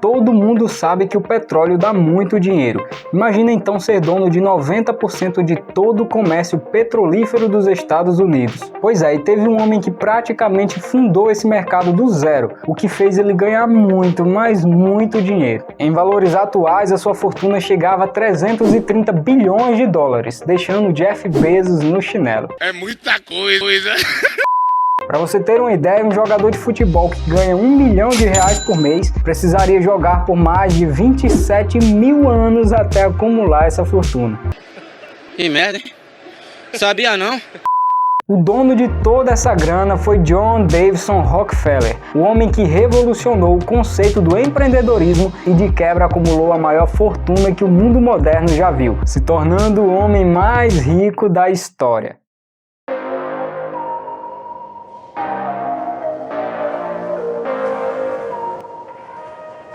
Todo mundo sabe que o petróleo dá muito dinheiro. Imagina então ser dono de 90% de todo o comércio petrolífero dos Estados Unidos. Pois é, e teve um homem que praticamente fundou esse mercado do zero, o que fez ele ganhar muito, mas muito dinheiro. Em valores atuais, a sua fortuna chegava a 330 bilhões de dólares, deixando Jeff Bezos no chinelo. É muita coisa. Para você ter uma ideia, um jogador de futebol que ganha R$1 milhão por mês precisaria jogar por mais de 27 mil anos até acumular essa fortuna. Que merda, hein? Sabia não? O dono de toda essa grana foi John Davison Rockefeller, o homem que revolucionou o conceito do empreendedorismo e de quebra acumulou a maior fortuna que o mundo moderno já viu, se tornando o homem mais rico da história.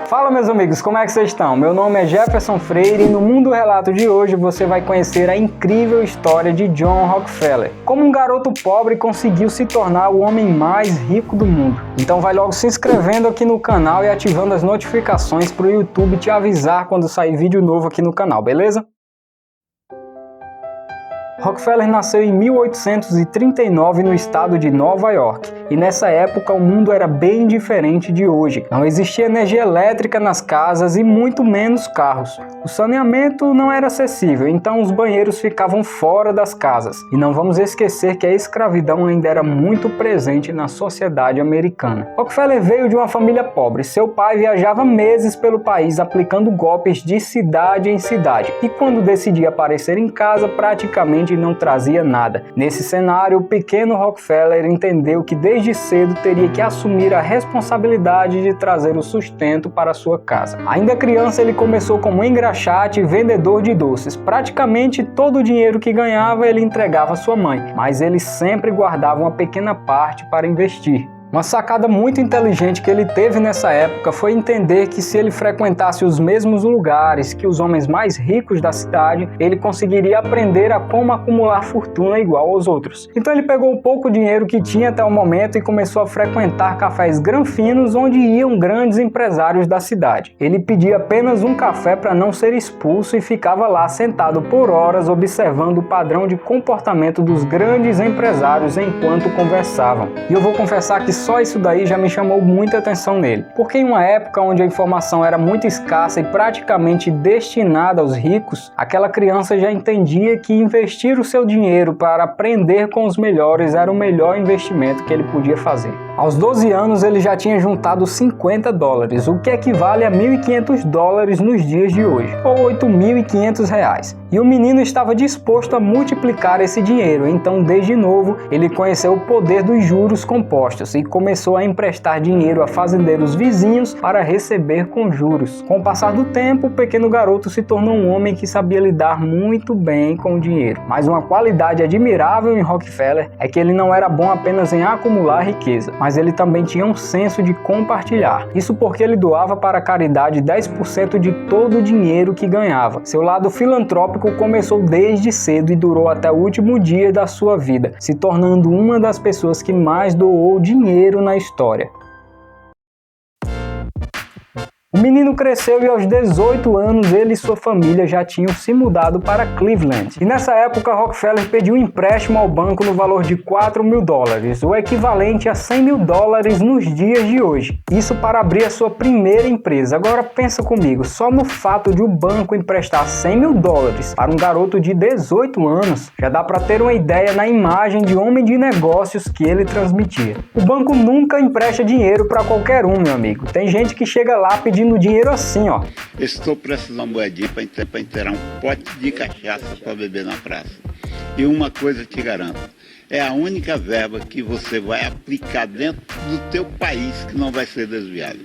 Fala meus amigos, como é que vocês estão? Meu nome é Jefferson Freire e no Mundo Relato de hoje você vai conhecer a incrível história de John Rockefeller. Como um garoto pobre conseguiu se tornar o homem mais rico do mundo. Então vai logo se inscrevendo aqui no canal e ativando as notificações para o YouTube te avisar quando sair vídeo novo aqui no canal, beleza? Rockefeller nasceu em 1839 no estado de Nova York, e nessa época o mundo era bem diferente de hoje. Não existia energia elétrica nas casas e muito menos carros. O saneamento não era acessível, então os banheiros ficavam fora das casas. E não vamos esquecer que a escravidão ainda era muito presente na sociedade americana. Rockefeller veio de uma família pobre. Seu pai viajava meses pelo país aplicando golpes de cidade em cidade, e quando decidia aparecer em casa, praticamente não trazia nada. Nesse cenário, o pequeno Rockefeller entendeu que desde cedo teria que assumir a responsabilidade de trazer o sustento para sua casa. Ainda criança, ele começou como engraxate e vendedor de doces. Praticamente todo o dinheiro que ganhava ele entregava à sua mãe, mas ele sempre guardava uma pequena parte para investir. Uma sacada muito inteligente que ele teve nessa época foi entender que se ele frequentasse os mesmos lugares que os homens mais ricos da cidade, ele conseguiria aprender a como acumular fortuna igual aos outros. Então ele pegou o pouco dinheiro que tinha até o momento e começou a frequentar cafés granfinos onde iam grandes empresários da cidade. Ele pedia apenas um café para não ser expulso e ficava lá sentado por horas observando o padrão de comportamento dos grandes empresários enquanto conversavam. E eu vou confessar que só isso daí já me chamou muita atenção nele, porque em uma época onde a informação era muito escassa e praticamente destinada aos ricos, aquela criança já entendia que investir o seu dinheiro para aprender com os melhores era o melhor investimento que ele podia fazer. Aos 12 anos ele já tinha juntado $50, o que equivale a $1.500 nos dias de hoje, ou R$8.500. E o menino estava disposto a multiplicar esse dinheiro, então desde novo ele conheceu o poder dos juros compostos e começou a emprestar dinheiro a fazendeiros vizinhos para receber com juros. Com o passar do tempo, o pequeno garoto se tornou um homem que sabia lidar muito bem com o dinheiro. Mas uma qualidade admirável em Rockefeller é que ele não era bom apenas em acumular riqueza, mas ele também tinha um senso de compartilhar. Isso porque ele doava para a caridade 10% de todo o dinheiro que ganhava. Seu lado filantrópico começou desde cedo e durou até o último dia da sua vida, se tornando uma das pessoas que mais doou dinheiro na história. O menino cresceu e aos 18 anos ele e sua família já tinham se mudado para Cleveland. E nessa época Rockefeller pediu um empréstimo ao banco no valor de $4.000, o equivalente a $100 mil nos dias de hoje. Isso para abrir a sua primeira empresa. Agora pensa comigo, só no fato de o banco emprestar $100 mil para um garoto de 18 anos, já dá para ter uma ideia na imagem de homem de negócios que ele transmitia. O banco nunca empresta dinheiro para qualquer um, meu amigo. Tem gente que chega lá pedindo dinheiro assim, ó. Estou precisando de uma moedinha para inteirar um pote de cachaça para beber na praça. E uma coisa eu te garanto, é a única verba que você vai aplicar dentro do teu país que não vai ser desviada.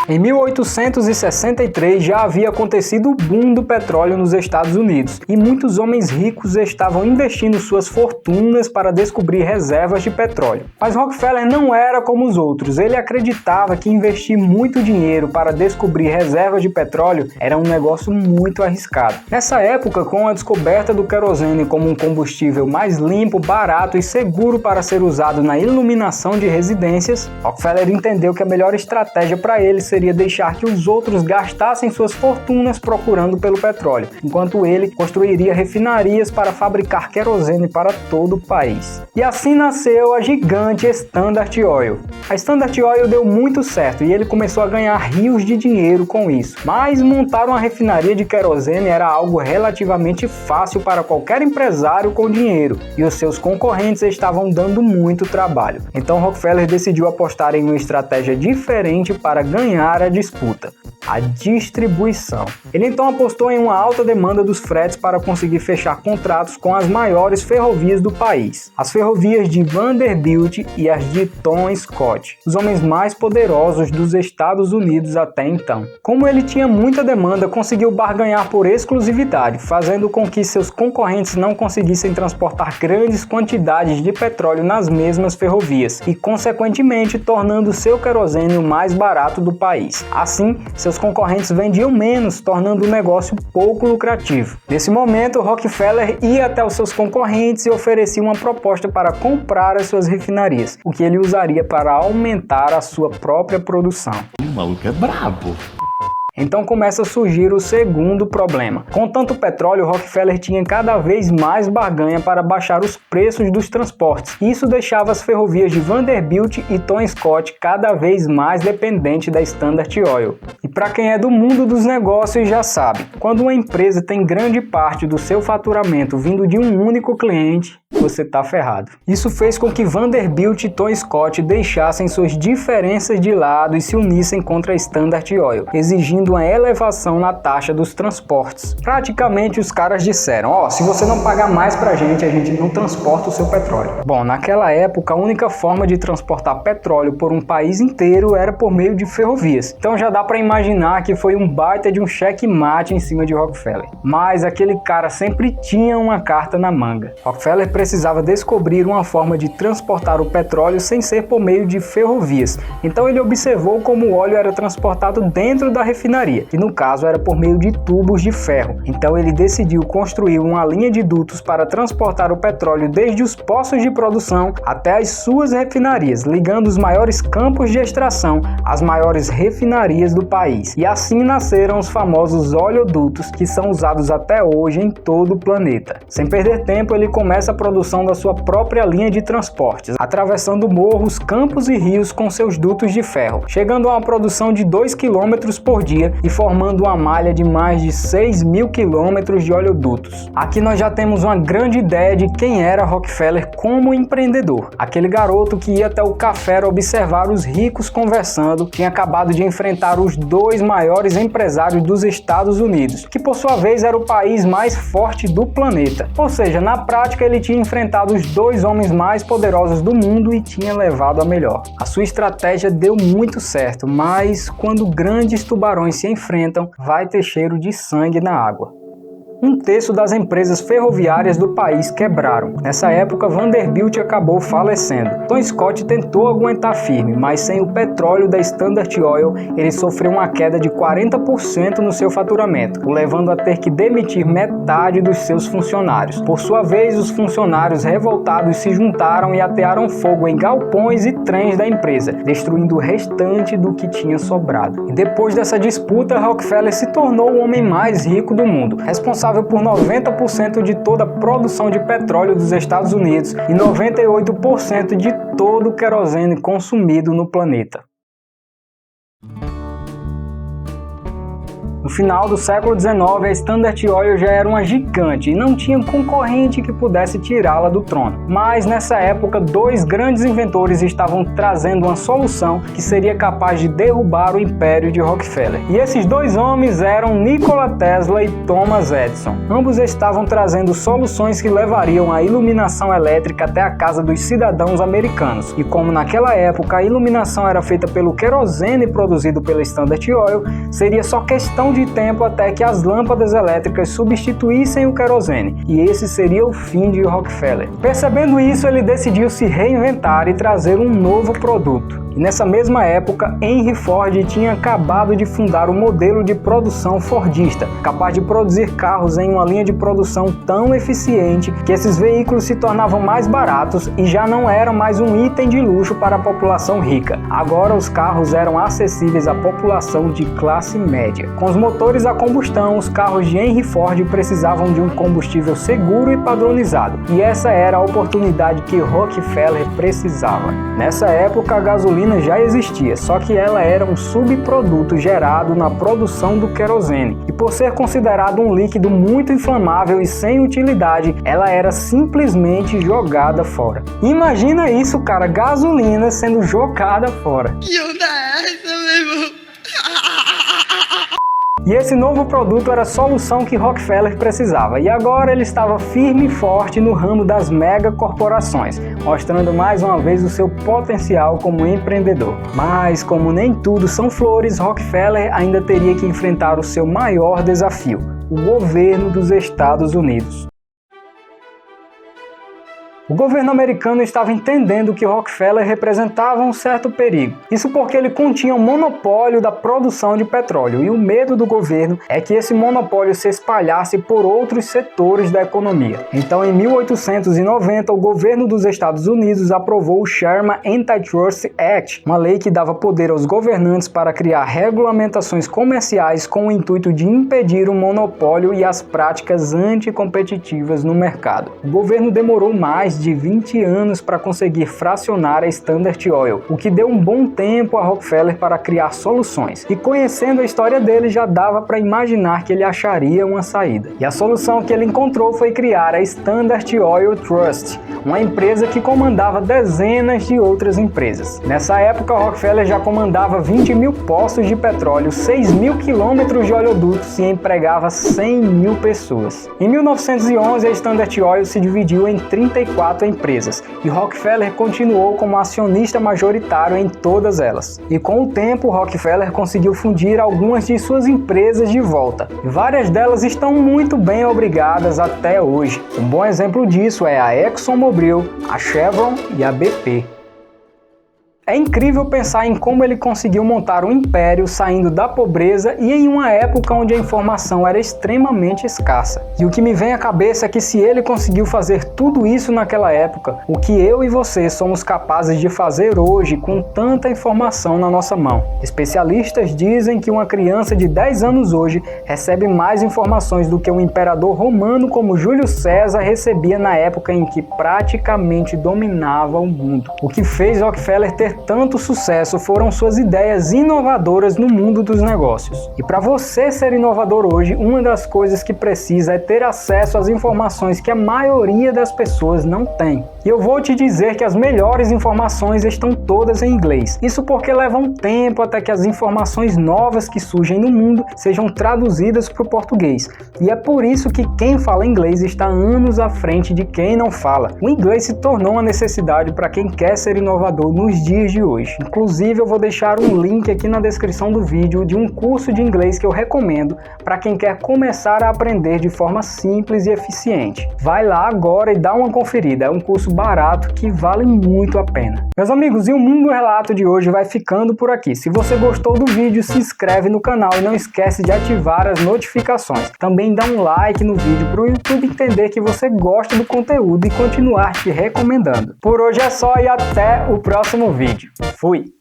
Em 1863 já havia acontecido o boom do petróleo nos Estados Unidos e muitos homens ricos estavam investindo suas fortunas para descobrir reservas de petróleo. Mas Rockefeller não era como os outros, ele acreditava que investir muito dinheiro para descobrir reservas de petróleo era um negócio muito arriscado. Nessa época, com a descoberta do querosene como um combustível mais limpo, barato e seguro para ser usado na iluminação de residências, Rockefeller entendeu que a melhor estratégia para ele seria deixar que os outros gastassem suas fortunas procurando pelo petróleo, enquanto ele construiria refinarias para fabricar querosene para todo o país. E assim nasceu a gigante Standard Oil. A Standard Oil deu muito certo e ele começou a ganhar rios de dinheiro com isso. Mas montar uma refinaria de querosene era algo relativamente fácil para qualquer empresário com dinheiro, e os seus concorrentes estavam dando muito trabalho. Então Rockefeller decidiu apostar em uma estratégia diferente para ganhar a disputa: a distribuição. Ele então apostou em uma alta demanda dos fretes para conseguir fechar contratos com as maiores ferrovias do país, as ferrovias de Vanderbilt e as de Tom Scott, os homens mais poderosos dos Estados Unidos até então. Como ele tinha muita demanda, conseguiu barganhar por exclusividade, fazendo com que seus concorrentes não conseguissem transportar grandes quantidades de petróleo nas mesmas ferrovias e, consequentemente, tornando seu querosene o mais barato do país. Assim, seus concorrentes vendiam menos, tornando o negócio pouco lucrativo. Nesse momento, Rockefeller ia até os seus concorrentes e oferecia uma proposta para comprar as suas refinarias, o que ele usaria para aumentar a sua própria produção. O maluco é brabo. Então começa a surgir o segundo problema. Com tanto petróleo, Rockefeller tinha cada vez mais barganha para baixar os preços dos transportes. Isso deixava as ferrovias de Vanderbilt e Tom Scott cada vez mais dependentes da Standard Oil. E para quem é do mundo dos negócios já sabe, quando uma empresa tem grande parte do seu faturamento vindo de um único cliente, você tá ferrado. Isso fez com que Vanderbilt e Tom Scott deixassem suas diferenças de lado e se unissem contra a Standard Oil, exigindo uma elevação na taxa dos transportes. Praticamente os caras disseram: se você não pagar mais pra gente, a gente não transporta o seu petróleo. Bom, naquela época a única forma de transportar petróleo por um país inteiro era por meio de ferrovias. Então já dá pra imaginar que foi um baita de um checkmate em cima de Rockefeller. Mas aquele cara sempre tinha uma carta na manga. Rockefeller precisava descobrir uma forma de transportar o petróleo sem ser por meio de ferrovias. Então ele observou como o óleo era transportado dentro da refinaria, que no caso era por meio de tubos de ferro. Então ele decidiu construir uma linha de dutos para transportar o petróleo desde os poços de produção até as suas refinarias, ligando os maiores campos de extração às maiores refinarias do país. E assim nasceram os famosos oleodutos, que são usados até hoje em todo o planeta. Sem perder tempo, ele começa a produção da sua própria linha de transportes, atravessando morros, campos e rios com seus dutos de ferro, chegando a uma produção de 2 km por dia e formando uma malha de mais de 6.000 quilômetros de oleodutos. Aqui nós já temos uma grande ideia de quem era Rockefeller como empreendedor. Aquele garoto que ia até o café observar os ricos conversando, tinha acabado de enfrentar os dois maiores empresários dos Estados Unidos, que por sua vez era o país mais forte do planeta. Ou seja, na prática ele tinha enfrentado os dois homens mais poderosos do mundo e tinha levado a melhor. A sua estratégia deu muito certo, mas quando grandes tubarões se enfrentam, vai ter cheiro de sangue na água. Um terço das empresas ferroviárias do país quebraram. Nessa época, Vanderbilt acabou falecendo. Tom Scott tentou aguentar firme, mas sem o petróleo da Standard Oil, ele sofreu uma queda de 40% no seu faturamento, o levando a ter que demitir metade dos seus funcionários. Por sua vez, os funcionários revoltados se juntaram e atearam fogo em galpões e trens da empresa, destruindo o restante do que tinha sobrado. E depois dessa disputa, Rockefeller se tornou o homem mais rico do mundo, responsável por 90% de toda a produção de petróleo dos Estados Unidos e 98% de todo o querosene consumido no planeta. No final do século XIX, a Standard Oil já era uma gigante e não tinha concorrente que pudesse tirá-la do trono. Mas nessa época, dois grandes inventores estavam trazendo uma solução que seria capaz de derrubar o império de Rockefeller. E esses dois homens eram Nikola Tesla e Thomas Edison. Ambos estavam trazendo soluções que levariam a iluminação elétrica até a casa dos cidadãos americanos. E como naquela época a iluminação era feita pelo querosene produzido pela Standard Oil, seria só questão de tempo até que as lâmpadas elétricas substituíssem o querosene, e esse seria o fim de Rockefeller. Percebendo isso, ele decidiu se reinventar e trazer um novo produto: E nessa mesma época, Henry Ford tinha acabado de fundar o modelo de produção fordista, capaz de produzir carros em uma linha de produção tão eficiente que esses veículos se tornavam mais baratos e já não eram mais um item de luxo para a população rica. Agora os carros eram acessíveis à população de classe média. Com os motores a combustão, os carros de Henry Ford precisavam de um combustível seguro e padronizado, e essa era a oportunidade que Rockefeller precisava. Nessa época a gasolina já existia, só que ela era um subproduto gerado na produção do querosene, e por ser considerado um líquido muito inflamável e sem utilidade, ela era simplesmente jogada fora. Imagina isso, cara, gasolina sendo jogada fora. Que onda é essa, meu irmão? E esse novo produto era a solução que Rockefeller precisava, e agora ele estava firme e forte no ramo das megacorporações, mostrando mais uma vez o seu potencial como empreendedor. Mas, como nem tudo são flores, Rockefeller ainda teria que enfrentar o seu maior desafio: o governo dos Estados Unidos. O governo americano estava entendendo que Rockefeller representava um certo perigo. Isso porque ele continha um monopólio da produção de petróleo, e o medo do governo é que esse monopólio se espalhasse por outros setores da economia. Então, em 1890, o governo dos Estados Unidos aprovou o Sherman Antitrust Act, uma lei que dava poder aos governantes para criar regulamentações comerciais com o intuito de impedir o monopólio e as práticas anticompetitivas no mercado. O governo demorou mais de 20 anos para conseguir fracionar a Standard Oil, o que deu um bom tempo a Rockefeller para criar soluções. E conhecendo a história dele, já dava para imaginar que ele acharia uma saída. E a solução que ele encontrou foi criar a Standard Oil Trust, uma empresa que comandava dezenas de outras empresas. Nessa época, Rockefeller já comandava 20 mil poços de petróleo, 6 mil quilômetros de oleodutos e empregava 100 mil pessoas. Em 1911, a Standard Oil se dividiu em 34 empresas, e Rockefeller continuou como acionista majoritário em todas elas. E com o tempo, Rockefeller conseguiu fundir algumas de suas empresas de volta. Várias delas estão muito bem obrigadas até hoje. Um bom exemplo disso é a ExxonMobil, a Chevron e a BP. É incrível pensar em como ele conseguiu montar um império saindo da pobreza e em uma época onde a informação era extremamente escassa. E o que me vem à cabeça é que se ele conseguiu fazer tudo isso naquela época, o que eu e você somos capazes de fazer hoje com tanta informação na nossa mão. Especialistas dizem que uma criança de 10 anos hoje recebe mais informações do que um imperador romano como Júlio César recebia na época em que praticamente dominava o mundo. O que fez Rockefeller ter tanto sucesso foram suas ideias inovadoras no mundo dos negócios. E para você ser inovador hoje, uma das coisas que precisa é ter acesso às informações que a maioria das pessoas não tem. E eu vou te dizer que as melhores informações estão todas em inglês. Isso porque leva um tempo até que as informações novas que surgem no mundo sejam traduzidas para o português. E é por isso que quem fala inglês está anos à frente de quem não fala. O inglês se tornou uma necessidade para quem quer ser inovador nos dias de hoje. Inclusive, eu vou deixar um link aqui na descrição do vídeo de um curso de inglês que eu recomendo para quem quer começar a aprender de forma simples e eficiente. Vai lá agora e dá uma conferida. É um curso barato que vale muito a pena. Meus amigos, e o Mundo Relato de hoje vai ficando por aqui. Se você gostou do vídeo, se inscreve no canal e não esquece de ativar as notificações. Também dá um like no vídeo para o YouTube entender que você gosta do conteúdo e continuar te recomendando. Por hoje é só e até o próximo vídeo. Fui!